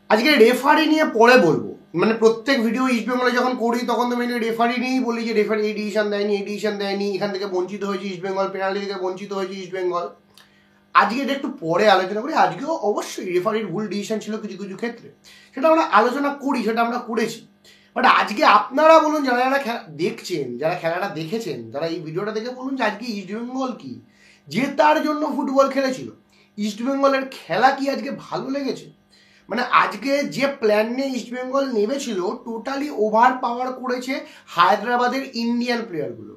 আজকে রেফারি নিয়ে পরে বলবো, মানে প্রত্যেক ভিডিও ইস্ট বেঙ্গলে যখন করি তখন তো মেনলি রেফারি নিয়েই বলি যে রেফারি এই ডিসিশন দেয়নি, এই ডিসিশন দেয়নি, এখান থেকে বঞ্চিত হয়েছে ইস্ট বেঙ্গল, পেনাল্টি থেকে বঞ্চিত হয়েছে ইস্ট বেঙ্গল। আজকে এটা একটু পরে আলোচনা করি। আজকেও অবশ্যই রেফারির ভুল ডিসিশন ছিল কিছু কিছু ক্ষেত্রে, সেটা আমরা আলোচনা করি, সেটা আমরা করেছি। বাট আজকে আপনারা বলুন, যারা যারা দেখছেন, যারা খেলাটা দেখেছেন, যারা এই ভিডিওটা দেখে বলুন যে আজকে ইস্ট বেঙ্গল কি জেতার জন্য ফুটবল খেলেছিল, ইস্ট বেঙ্গলের খেলা কি আজকে ভালো লেগেছে? মানে আজকে যে প্ল্যান নিয়ে ইস্ট বেঙ্গল নেমেছিল টোটালি ওভার পাওয়ার করেছে হায়দ্রাবাদের ইন্ডিয়ান প্লেয়ারগুলো।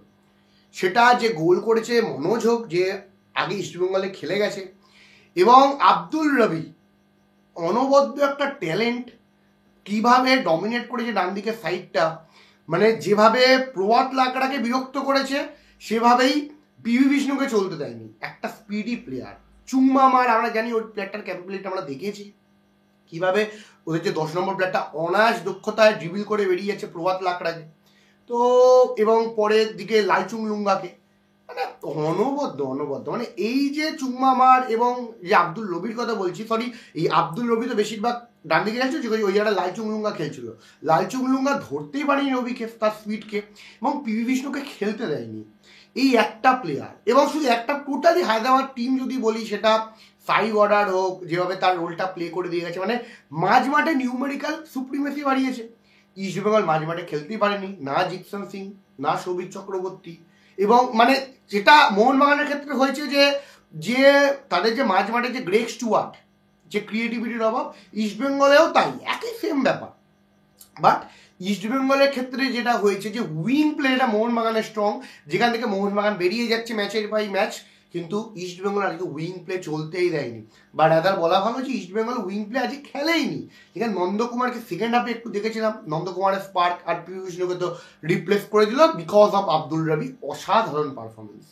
সেটা যে গোল করেছে মনোজ হোক, যে আগে ইস্ট বেঙ্গলে খেলে গেছে, এবং আব্দুল রবি অনবদ্য একটা ট্যালেন্ট, কিভাবে ডমিনেট করেছে ডান দিকের সাইডটা, মানে যেভাবে প্রভাত লাকড়াকে বিরক্ত করেছে সেভাবেই পিভি বিষ্ণুকে চলতে দেয়নি। একটা স্পিডি প্লেয়ার, চুম্মা মার, আমরা জানি ওই প্লেয়ারটার ক্যাপাবিলিটি আমরা দেখেছি, কিভাবে ওদের যে 10 নম্বর প্লেয়ারটা অনায়াস দক্ষতায় ড্রিবল করে বেরিয়ে যাচ্ছে প্রভাত লাকড়াকে, তো এবং পরের দিকে লালচুং লুঙ্গাকে, মানে অনবদ্য মানে এই যে চুম্মা মার এবং যে আব্দুল রবির কথা বলছি, সরি এই আব্দুল রবি তো বেশিরভাগ ডান দিকে যাচ্ছে, ওই জায়গাটা লালচুং লুঙ্গা খেলছিল, লালচুং লুঙ্গা ধরতেই পারেনি রবিকে, তার স্পিডকে, এবং পিভি বিষ্ণুকে খেলতে দেয়নি। এই একটা প্লেয়ার, এবং শুধু একটা, টোটালি হায়দ্রাবাদ টিম যদি বলি সেটা ফাইভ অর্ডার হোক, যেভাবে তার রোলটা প্লে করে দিয়ে গেছে, মানে মাঝ মাঠে নিউমেরিক্যাল সুপ্রিমেসি বাড়িয়েছে। ইস্ট বেঙ্গল মাঝ মাঠে খেলতেই পারেনি, না জিকসন সিং, না সৌভিক চক্রবর্তী, এবং মানে যেটা মোহনবাগানের ক্ষেত্রে হয়েছে যে তাদের যে মাঝ মাঠে যে গ্রেগ স্টুয়ার্ট, যে ক্রিয়েটিভিটির অভাব, ইস্ট বেঙ্গলেও তাই একই সেম ব্যাপার। বাট ইস্ট বেঙ্গলের ক্ষেত্রে যেটা হয়েছে যে উইং প্লেটা মোহনবাগানের স্ট্রং, যেখান থেকে মোহনবাগান বেরিয়ে যাচ্ছে ম্যাচের বাই ম্যাচ, কিন্তু ইস্ট বেঙ্গল আজকে উইং প্লে চলতেই দেয়নি। বা রাদার বলা ভালো যে ইস্ট বেঙ্গল উইং প্লে আজকে খেলেইনি। এখানে নন্দকুমারকে সেকেন্ড হাফে একটু দেখেছিলাম, নন্দকুমারের স্পার্ক আর পিভি বিষ্ণুকে তো রিপ্লেস করে দিল বিকজ অফ আব্দুল রবি, অসাধারণ পারফরমেন্স।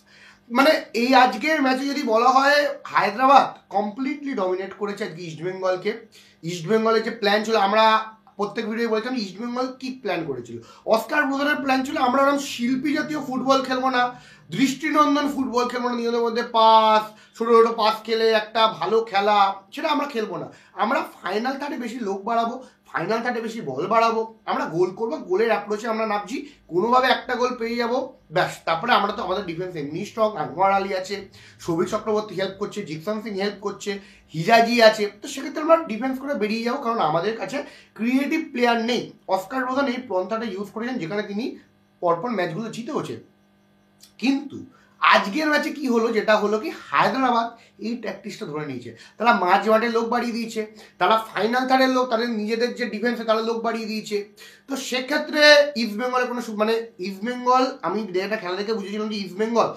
মানে এই আজকের ম্যাচে যদি বলা হয় হায়দ্রাবাদ কমপ্লিটলি ডমিনেট করেছে আজকে ইস্ট বেঙ্গলকে। ইস্ট বেঙ্গলের যে প্ল্যান ছিল, আমরা প্রত্যেক ভিডিও বলেছিলাম ইস্ট বেঙ্গল কি প্ল্যান করেছিল, অস্কার ব্রাদারের প্ল্যান ছিল আমরা ওরকম শিল্পী জাতীয় ফুটবল খেলবো না, দৃষ্টিনন্দন ফুটবল খেলবো না, নিয়মের মধ্যে পাস, ছোটো ছোটো পাস খেলে একটা ভালো খেলা, সেটা আমরা খেলবো না। আমরা ফাইনাল থার্ডে বেশি লোক বাড়াবো, ফাইনাল থার্ডে বেশি বল বাড়াবো, আমরা গোল করবো, গোলের অ্যাপ্রোচে আমরা নামছি, কোনোভাবে একটা গোল পেয়ে যাবো, ব্যাস। তারপরে আমরা তো আমাদের ডিফেন্স এমনি স্ট্রং, আনোয়ার আলী আছে, সৌভিক চক্রবর্তী হেল্প করছে, জিকসন সিং হেল্প করছে, হিজাজি আছে, তো সেক্ষেত্রে আমরা ডিফেন্স করে বেরিয়ে যাবো, কারণ আমাদের কাছে ক্রিয়েটিভ প্লেয়ার নেই। অস্কার ব্রাদার এই পন্থাটা ইউজ করেছেন, যেখানে তিনি পরপর ম্যাচগুলো জিতেওছে। কিন্তু আজকের ম্যাচে কি হলো, যেটা হলো কি হায়দ্রাবাদ এই ট্যাকটিক্সটা ধরে নিয়েছে, তারা মাঝ মাঠে লোক বাড়িয়ে দিয়েছে, তারা ফাইনাল থার্ডের লোক, তাদের নিজেদের যে ডিফেন্সে তারা লোক বাড়িয়ে দিয়েছে। তো সেক্ষেত্রে ইস্ট বেঙ্গলের কোনো মানে ইস্ট বেঙ্গল, আমি একটা খেলা দেখে বুঝেছিলাম যে ইস্ট বেঙ্গল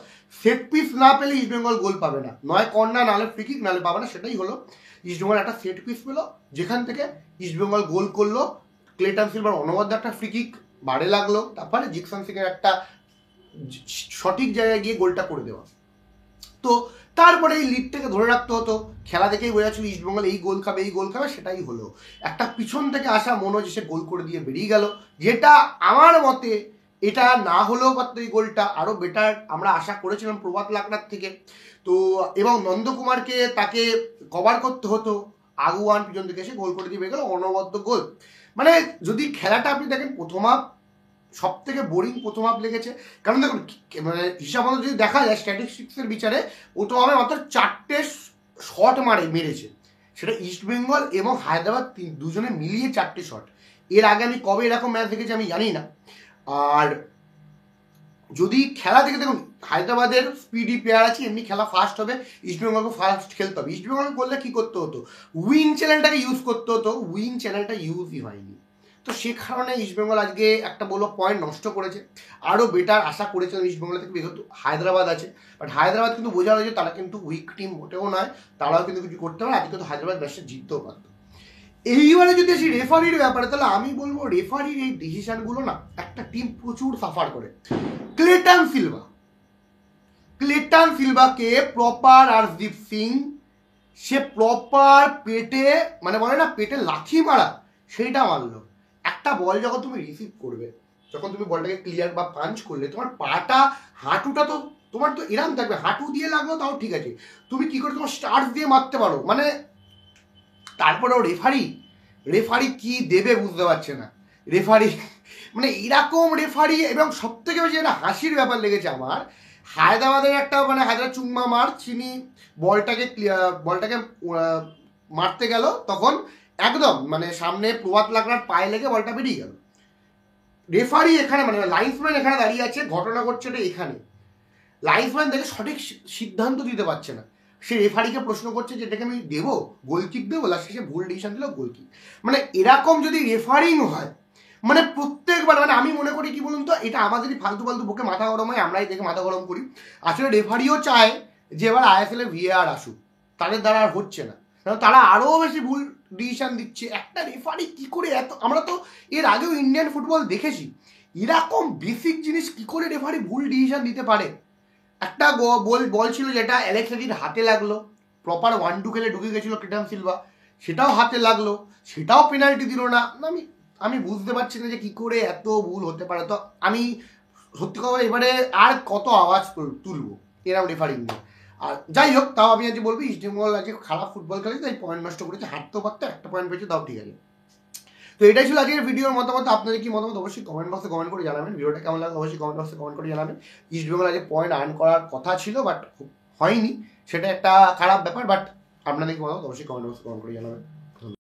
সেট পিস না পেলে ইস্ট বেঙ্গল গোল পাবে না, নয় কর্নার নাহলে ফ্রি কিক নাহলে পাবে না, সেটাই হলো। ইস্ট বেঙ্গল একটা সেট পিস পেলো, যেখান থেকে ইস্ট বেঙ্গল গোল করলো, ক্লেটন সিলভার অনবদ্য একটা ফ্রি কিক বাড়ে লাগলো, তারপরে জিকসন সিংয়ের একটা সঠিক জায়গায় গিয়ে গোলটা করে দেওয়া। তো তারপরে এই লিডটাকে ধরে রাখতে হতো, খেলা দেখেই বোঝা ছিল ইস্ট বেঙ্গল এই গোল খাবে, এই গোল খাবে, সেটাই হলো। একটা পিছন থেকে আসা মনোজ এসে গোল করে দিয়ে বেরিয়ে গেল, যেটা আমার মতে এটা না হলেও পারতো, এই গোলটা আরও বেটার আমরা আশা করেছিলাম প্রভাত লাকড়ার থেকে। তো এবং নন্দকুমারকে তাকে কভার করতে হতো, আগুয়ান পিছন থেকে এসে গোল করে দিয়ে বেরিয়ে গেল, অনবদ্য গোল। মানে যদি খেলাটা আপনি দেখেন, প্রথম হাফ সব থেকে বোরিং প্রথম হাফ লেগেছে, কারণ দেখুন মানে হিসাব মতো যদি দেখা যায় স্ট্যাটিস্টিক্সের বিচারে প্রথম হাফে মাত্র 4টে শট মেরেছে, সেটা ইস্ট বেঙ্গল এবং হায়দ্রাবাদ দুজনে মিলিয়ে 4টে শট। এর আগে আমি কবে এরকম ম্যাচ দেখেছি আমি জানি না। আর যদি খেলা দেখে দেখুন, হায়দ্রাবাদের স্পিডি প্লেয়ার আছে, এমনি খেলা ফাস্ট হবে, ইস্ট বেঙ্গলকে ফাস্ট খেলতে হবে। ইস্ট বেঙ্গল করলে কী করতে হতো, উইং চ্যানেলটাকে ইউজ করতে হতো, উইং চ্যানেলটা ইউজই হয়নি। তো সে কারণে ইস্ট বেঙ্গল আজকে একটা বলবো পয়েন্ট নষ্ট করেছে। আরও বেটার আশা করেছিলাম ইস্ট বেঙ্গল থেকে, যেহেতু হায়দ্রাবাদ আছে, বাট হায়দ্রাবাদ কিন্তু বোঝা হয়েছে তারা কিন্তু উইক টিম মোটেও নয়, তারাও কিন্তু কিছু করতে পারে, আজকে কিন্তু হায়দ্রাবাদ ম্যাচটা জিততেও পারত। এইবারে যদি আসি রেফারির ব্যাপারে, তাহলে আমি বলবো রেফারির এই ডিসিশনগুলো না একটা টিম প্রচুর সাফার করে। ক্লেটন সিলভাকে প্রপার আরশদীপ সিং, সে প্রপার পেটে, মানে বলে না পেটে লাথি মারা, সেইটা মারলো। একটা বল যখন তুমি রিসিভ করবে, যখন তুমি বলটাকে ক্লিয়ার বা পাঞ্চ করলে, তোমার পাটা হাঁটুটা তো তোমার তো এরম থাকবে, হাঁটু দিয়ে লাগলো তাও ঠিক আছে, তুমি কি করে তোমার স্টার্ট দিয়ে মারতে পারো, মানে তারপরেও রেফারি রেফারি কি দেবে বুঝতে পারছে না রেফারি, মানে এরকম রেফারি। এবং সব থেকে বেশি একটা হাসির ব্যাপার লেগেছে আমার, হায়দ্রাবাদের একটা মানে হায়দ্রাবাদ চুম্মা মার, চিনি বলটাকে মারতে গেল, তখন একদম মানে সামনে প্রভাত লাকড়ার পায়ে লেগে বলটা বেরিয়ে গেল। রেফারি এখানে মানে লাইন্সম্যান এখানে দাঁড়িয়ে আছে, ঘটনা ঘটছে এটা এখানে, লাইন্সম্যান দেখে সঠিক সিদ্ধান্ত দিতে পারছে না, সে রেফারিকে প্রশ্ন করছে যে এটাকে আমি দেবো, গোল কিক দেবো, লাস্টে সে ভুল ডিসিশন দিল, গোল কিক। মানে এরকম যদি রেফারিং হয়, মানে প্রত্যেকবার, মানে আমি মনে করি কি বলুন তো, এটা আমাদেরই ফালতু ফালতু বুকে মাথা গরম হয়, আমরাই দেখে মাথা গরম করি। আসলে রেফারিও চায় যে এবার আইএসএল এ ভিএআর আসুক, তাদের দ্বারা আর হচ্ছে না, কারণ তারা আরও বেশি ভুল ডিসিশন দিচ্ছে। একটা রেফারি কি করে এত, আমরা তো এর আগেও ইন্ডিয়ান ফুটবল দেখেছি, এরকম বেসিক জিনিস কি করে রেফারি ভুল ডিসিশন দিতে পারে। একটা বল ছিল যেটা অ্যালেক্স হাতে লাগলো, প্রপার 1-2 খেলে ঢুকে গেছিল ক্রিটাম সিলভা, সেটাও হাতে লাগলো, সেটাও পেনাল্টি দিল না। আমি বুঝতে পারছি না যে কি করে এত ভুল হতে পারে। তো আমি সত্যি কথা এবারে আর কত আওয়াজ তুলবো এরকম রেফারিং নিয়ে। আর যাই হোক, তাও আমি আজ বলবো ইস্ট বেঙ্গল আজকে খারাপ ফুটবল খেলেছে, তাই পয়েন্ট নষ্ট করেছে, হাঁটতেও পারতো, একটা পয়েন্ট পেয়েছে, তাও ঠিক আছে। তো এটাই ছিল আজকের ভিডিওর মতামত। আপনাদের কি মতামত অবশ্যই কমেন্ট বক্সে কমেন্ট করে জানাবেন। ভিডিওটা কেমন লাগলো অবশ্যই কমেন্ট বক্সে কমেন্ট করে জানাবেন। ইস্ট বেঙ্গল আজকে পয়েন্ট আর্ন করার কথা ছিল, বাট হয়নি, সেটা একটা খারাপ ব্যাপার। বাট আপনাদের কি মতামত অবশ্যই কমেন্ট বক্সে কমেন্ট করে জানাবেন।